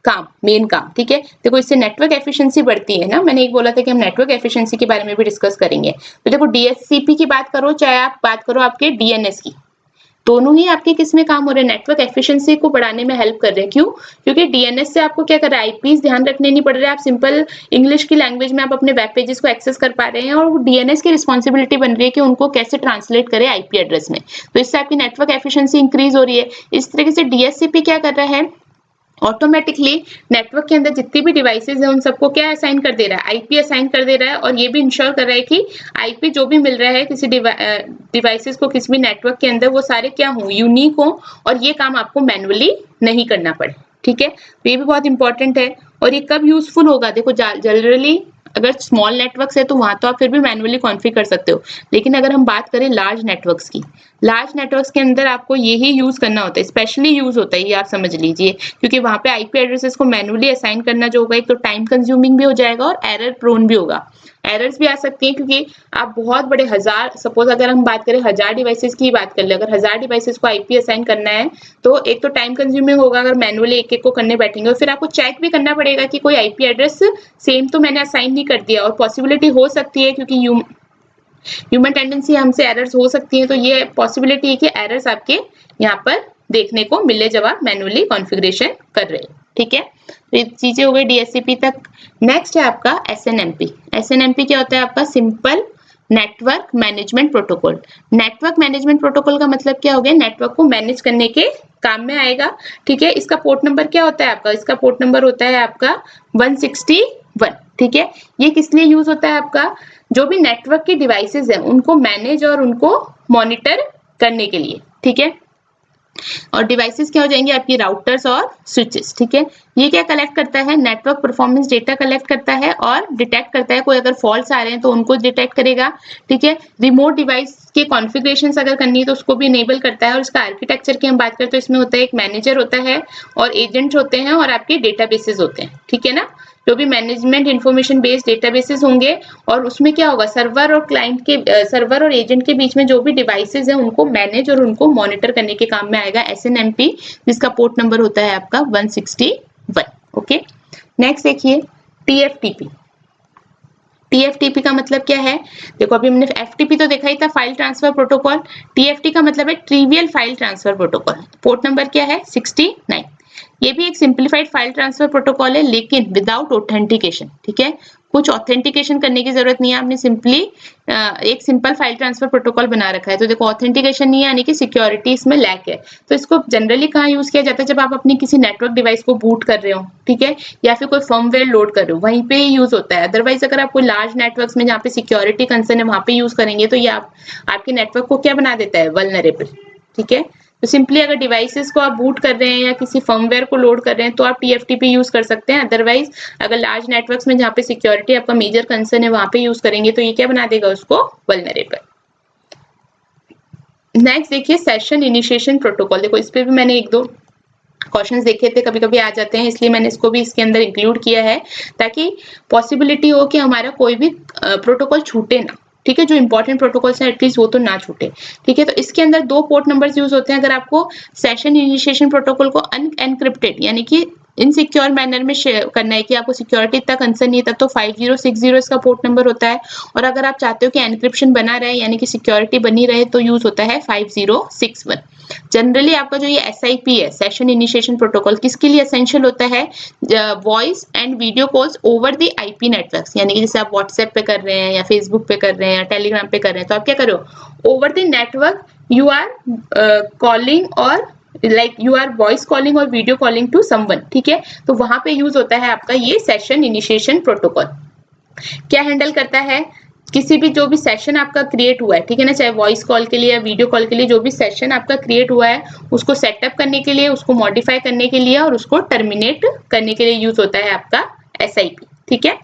Speaker 1: काम, मेन काम, ठीक है। देखो इससे नेटवर्क एफिशिएंसी बढ़ती है ना, मैंने एक बोला था कि हम नेटवर्क एफिशिएंसी के बारे में भी डिस्कस करेंगे। तो देखो डीएचसीपी की बात करो, चाहे आप बात करो आपके डीएनएस की, दोनों ही आपके किस में काम हो रहे हैं, नेटवर्क एफिशिएंसी को बढ़ाने में हेल्प कर रहे हैं। क्यों? क्योंकि डीएनएस से आपको क्या कर रहा है, आईपीस ध्यान रखने नहीं पड़ रहे, आप सिंपल इंग्लिश की लैंग्वेज में आप अपने वेब पेजेस को एक्सेस कर पा रहे हैं, और डीएनएस की रिस्पॉन्सिबिलिटी बन रही है कि उनको कैसे ट्रांसलेट करे आईपी एड्रेस में। तो इससे आपकी नेटवर्क एफिशिएंसी इंक्रीज हो रही है। इस तरीके से डीएचसीपी क्या कर रहा है, ऑटोमेटिकली नेटवर्क के अंदर जितनी भी डिवाइसेज है उन सबको क्या असाइन कर दे रहा है, आईपी असाइन कर दे रहा है, और ये भी इंश्योर कर रहा है कि आईपी जो भी मिल रहा है किसी डिवाइसेस को किसी भी नेटवर्क के अंदर, वो सारे क्या हों, यूनिक हों, और ये काम आपको मैनुअली नहीं करना पड़े, ठीक है। तो ये भी बहुत इंपॉर्टेंट है। और ये कब यूजफुल होगा, देखो जनरली अगर स्मॉल नेटवर्क्स है तो वहां तो आप फिर भी मैनुअली कॉन्फ़िगर कर सकते हो, लेकिन अगर हम बात करें लार्ज नेटवर्क्स की, लार्ज नेटवर्क्स के अंदर आपको यही यूज करना होता है, स्पेशली यूज होता है ये, आप समझ लीजिए, क्योंकि वहां पे आईपी एड्रेसेस को मैनुअली असाइन करना जो होगा, एक तो टाइम कंज्यूमिंग भी हो जाएगा और एरर प्रोन भी होगा। एरर्स भी आ सकती हैं, क्योंकि आप बहुत बड़े हजार, सपोज अगर हम बात करें 1000 डिवाइसेस की बात कर ले, अगर 1000 डिवाइसेस को आईपी असाइन करना है तो एक तो टाइम कंज्यूमिंग होगा अगर मैनुअली एक एक को करने बैठेंगे, और फिर आपको चेक भी करना पड़ेगा कि कोई आईपी एड्रेस सेम तो मैंने असाइन नहीं कर दिया, और पॉसिबिलिटी हो सकती है क्योंकि ह्यूमन टेंडेंसी, हमसे एरर्स हो सकती है, तो ये पॉसिबिलिटी है कि एरर्स आपके यहाँ पर देखने को मिले जब आप मैनुअली कॉन्फ़िगरेशन कर रहे हो, ठीक है। तो ये चीजें हो गई डीएचसीपी तक। नेक्स्ट है आपका एसएनएमपी। एसएनएमपी क्या होता है आपका, simple network management protocol. Network management protocol का मतलब क्या हो गया, नेटवर्क को मैनेज करने के काम में आएगा, ठीक है। इसका पोर्ट नंबर क्या होता है आपका, इसका पोर्ट नंबर होता है आपका 161, ठीक है। ये किस लिए यूज होता है आपका, जो भी नेटवर्क के डिवाइसेस हैं उनको मैनेज और उनको मॉनिटर करने के लिए, ठीक है। और डिवाइसेस क्या हो जाएंगे आपकी, राउटर्स और स्विचेस, ठीक है। ये क्या कलेक्ट करता है, नेटवर्क परफॉर्मेंस डेटा कलेक्ट करता है और डिटेक्ट करता है, कोई अगर फॉल्ट्स आ रहे हैं तो उनको डिटेक्ट करेगा, ठीक है। रिमोट डिवाइस के कॉन्फ़िगरेशंस अगर करनी है तो उसको भी इनेबल करता है। और इसका आर्किटेक्चर की हम बात करें तो इसमें होता है एक मैनेजर होता है, और एजेंट्स होते हैं, और आपके डेटाबेसेस होते हैं, ठीक है ना। जो भी मैनेजमेंट इंफॉर्मेशन बेस्ड डेटाबेसेस होंगे, और उसमें क्या होगा, सर्वर और क्लाइंट के, सर्वर और एजेंट के बीच में जो भी डिवाइसेस हैं उनको मैनेज और उनको मॉनिटर करने के काम में आएगा एसएनएमपी, जिसका पोर्ट नंबर होता है आपका 161, ओके। नेक्स्ट देखिए टीएफटीपी। टीएफटीपी का मतलब क्या है, देखो अभी हमने एफटीपी तो देखा ही था, फाइल ट्रांसफर प्रोटोकॉल। टीएफटी का मतलब है trivial file transfer protocol. Port number क्या है, 69। ये भी एक सिंप्लीफाइड फाइल ट्रांसफर प्रोटोकॉल है, लेकिन विदाउट ऑथेंटिकेशन, ठीक है, कुछ ऑथेंटिकेशन करने की जरूरत नहीं है, आपने सिंपली एक सिंपल फाइल ट्रांसफर प्रोटोकॉल बना रखा है। तो देखो ऑथेंटिकेशन नहीं है यानी कि सिक्योरिटी इसमें लैक है। तो इसको जनरली कहाँ यूज किया जाता है, जब आप अपनी किसी नेटवर्क डिवाइस को बूट कर रहे हो, ठीक है, या फिर कोई फर्मवेयर लोड कर रहे हो, वहीं पे ही यूज होता है। अदरवाइज अगर आप कोई लार्ज नेटवर्क्स में जहाँ पे सिक्योरिटी कंसर्न है वहां पे यूज करेंगे तो ये आपके नेटवर्क को क्या बना देता है, वल्नरेबल, ठीक है। तो सिंपली अगर डिवाइसेस को आप बूट कर रहे हैं या किसी फर्मवेयर को लोड कर रहे हैं तो आप TFTP यूज कर सकते हैं। अदरवाइज अगर लार्ज नेटवर्क्स में जहाँ पे सिक्योरिटी आपका मेजर कंसर्न है वहां पे यूज करेंगे तो ये क्या बना देगा उसको, वल्नरेबल। नेक्स्ट देखिए सेशन इनिशिएशन प्रोटोकॉल। देखो इस पे भी मैंने एक दो क्वेश्चंस देखे थे, कभी कभी आ जाते हैं, इसलिए मैंने इसको भी इसके अंदर इंक्लूड किया है ताकि पॉसिबिलिटी हो कि हमारा कोई भी प्रोटोकॉल छूटे ना, ठीक है, जो इंपॉर्टेंट प्रोटोकॉल्स हैं एटलीस्ट वो तो ना छूटे, ठीक है। तो इसके अंदर 2 पोर्ट नंबर्स यूज होते हैं अगर आपको सेशन इनिशिएशन प्रोटोकॉल को अनएनक्रिप्टेड यानी कि इनसिक्योर मैनर में करना है कि आपको सिक्योरिटी इतना कंसर्न नहीं है, तब तो 5060 इसका पोर्ट नंबर होता है। और अगर आप चाहते हो कि एनक्रिप्शन बना रहे यानी कि सिक्योरिटी बनी रहे तो यूज होता है 5061। जनरली आपका जो ये SIP है, सेशन इनिशिएशन प्रोटोकॉल, किसके लिए एसेंशियल होता है, voice and video calls over the IP networks, यानी कि जैसे आप व्हाट्सएप पे कर रहे हैं या फेसबुक पे कर रहे हैं या टेलीग्राम पे कर रहे हैं तो आप क्या करो, over the network you are calling और like you are voice calling और वीडियो कॉलिंग टू समवन, ठीक है। तो वहां पे यूज होता है आपका ये सेशन इनिशिएशन प्रोटोकॉल। क्या हैंडल करता है, किसी भी जो भी सेशन आपका क्रिएट हुआ है, ठीक है ना, चाहे वॉइस कॉल के लिए या वीडियो कॉल के लिए, जो भी सेशन आपका क्रिएट हुआ है उसको सेटअप करने के लिए, उसको मॉडिफाई करने के लिए और उसको टर्मिनेट करने के लिए यूज होता है आपका SIP, ठीक है।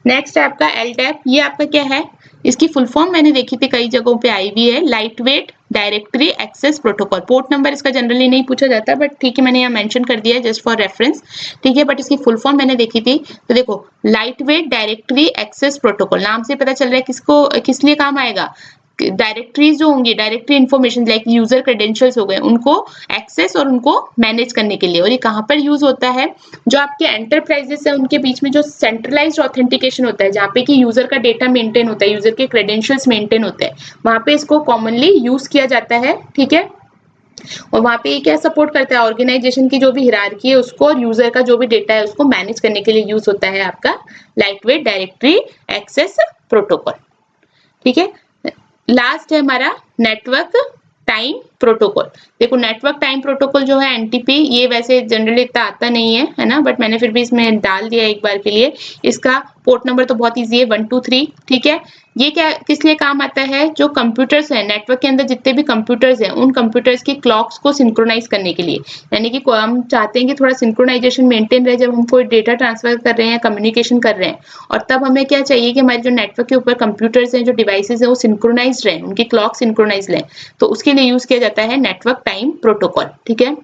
Speaker 1: नेक्स्ट है आपका LDAP। ये आपका क्या है, इसकी फुल फॉर्म मैंने देखी थी, कई जगहों पे आई हुई है, lightweight directory access protocol. Port number इसका जनरली नहीं पूछा जाता बट ठीक है मैंने यहाँ मेंशन कर दिया है जस्ट फॉर रेफरेंस, ठीक है। बट इसकी फुल फॉर्म मैंने देखी थी, तो देखो lightweight directory access protocol, नाम से पता चल रहा है किसको किस लिए काम आएगा, डायरेक्टरीज जो होंगी, directory information like user credentials हो गए, उनको एक्सेस और उनको मैनेज करने के लिए। और ये कहाँ पर यूज होता है, जो आपके एंटरप्राइजेस है उनके बीच में जो सेंट्रलाइज्ड ऑथेंटिकेशन होता है, जहाँ पे कि यूजर का डेटा मेंटेन होता है, यूजर के क्रेडेंशियल्स मेंटेन होते हैं, वहां पे इसको कॉमनली यूज किया जाता है, ठीक है। और वहां पे ये क्या सपोर्ट करता है, ऑर्गेनाइजेशन की जो भी हिरार्की है उसको और यूजर का जो भी डेटा है उसको मैनेज करने के लिए यूज होता है आपका lightweight directory access protocol, ठीक है। लास्ट है हमारा नेटवर्क टाइम प्रोटोकॉल। देखो नेटवर्क टाइम प्रोटोकॉल जो है NTP, ये वैसे जनरली इतना आता नहीं है ना, बट मैंने फिर भी इसमें डाल दिया एक बार के लिए। इसका पोर्ट नंबर तो बहुत इजी है 123, ठीक है। ये क्या किस लिए काम आता है, जो कंप्यूटर्स हैं नेटवर्क के अंदर जितने भी कंप्यूटर्स हैं उन कंप्यूटर्स की क्लॉक्स को सिंक्रोनाइज करने के लिए, यानी कि हम चाहते हैं कि थोड़ा सिंक्रोनाइजेशन मेंटेन रहे जब हम कोई डेटा ट्रांसफर कर रहे हैं, कम्युनिकेशन कर रहे हैं। और तब हमें क्या चाहिए कि हमारे जो नेटवर्क के ऊपर कंप्यूटर्स हैं, जो डिवाइसेज हैं वो सिंक्रोनाइज रहें, उनकी क्लॉक सिंक्रोनाइज रहें, तो उसके लिए यूज किया जाता है नेटवर्क टाइम प्रोटोकॉल, ठीक है।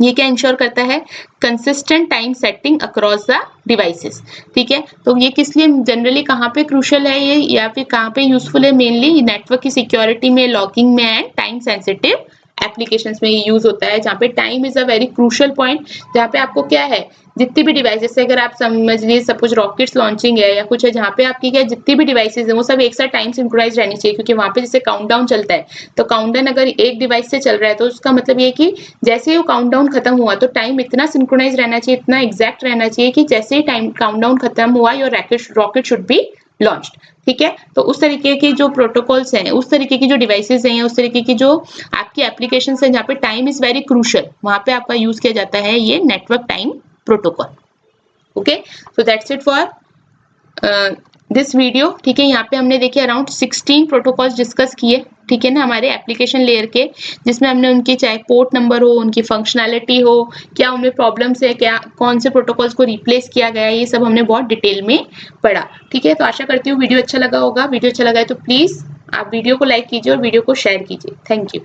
Speaker 1: ये क्या इंश्योर करता है, consistent time setting across the devices, ठीक है। तो ये किस लिए जनरली कहाँ पे क्रूशियल है ये, या फिर कहाँ पे यूजफुल है, मेनली नेटवर्क की सिक्योरिटी में, लॉगिंग में एंड टाइम सेंसिटिव एप्लीकेशंस में ये यूज होता है, जहाँ पे time is a very crucial point, जहाँ पे आपको क्या है, जितनी भी डिवाइसेस है, अगर आप समझ लीजिए सपोज रॉकेट्स लॉन्चिंग है या कुछ है, जहाँ पे आपकी क्या जितनी भी डिवाइसेस है वो सब एक साथ टाइम सिंक्रोनाइज रहनी चाहिए, क्योंकि वहां पे जैसे काउंटडाउन चलता है, तो काउंटडाउन अगर एक डिवाइस से चल रहा है तो उसका मतलब ये कि जैसे ही वो काउंटडाउन खत्म हुआ तो टाइम इतना सिंक्रोनाइज रहना चाहिए, इतना एग्जैक्ट रहना चाहिए कि जैसे ही टाइम काउंटडाउन खत्म हुआ your rocket should be launched, ठीक है। तो उस तरीके के जो प्रोटोकॉल्स हैं, उस तरीके की जो डिवाइसेस हैं, उस तरीके की जो आपकी एप्लीकेशंस हैं जहाँ पे टाइम इज वेरी क्रूशियल, वहां पे आपका यूज किया जाता है ये network time protocol. Okay, so that's it for this video, ठीक है। यहाँ पे हमने देखिए अराउंड 16 प्रोटोकॉल्स डिस्कस किए, ठीक है ना, हमारे एप्लीकेशन लेयर के, जिसमें हमने उनकी चाहे पोर्ट नंबर हो, उनकी फंक्शनैलिटी हो, क्या उनमें प्रॉब्लम्स है, क्या कौन से प्रोटोकॉल्स को रिप्लेस किया गया है, ये सब हमने बहुत डिटेल में पढ़ा, ठीक है। तो आशा करती हूँ वीडियो अच्छा लगा होगा। वीडियो अच्छा लगा है तो प्लीज आप वीडियो को लाइक कीजिए और वीडियो को शेयर कीजिए। Thank you.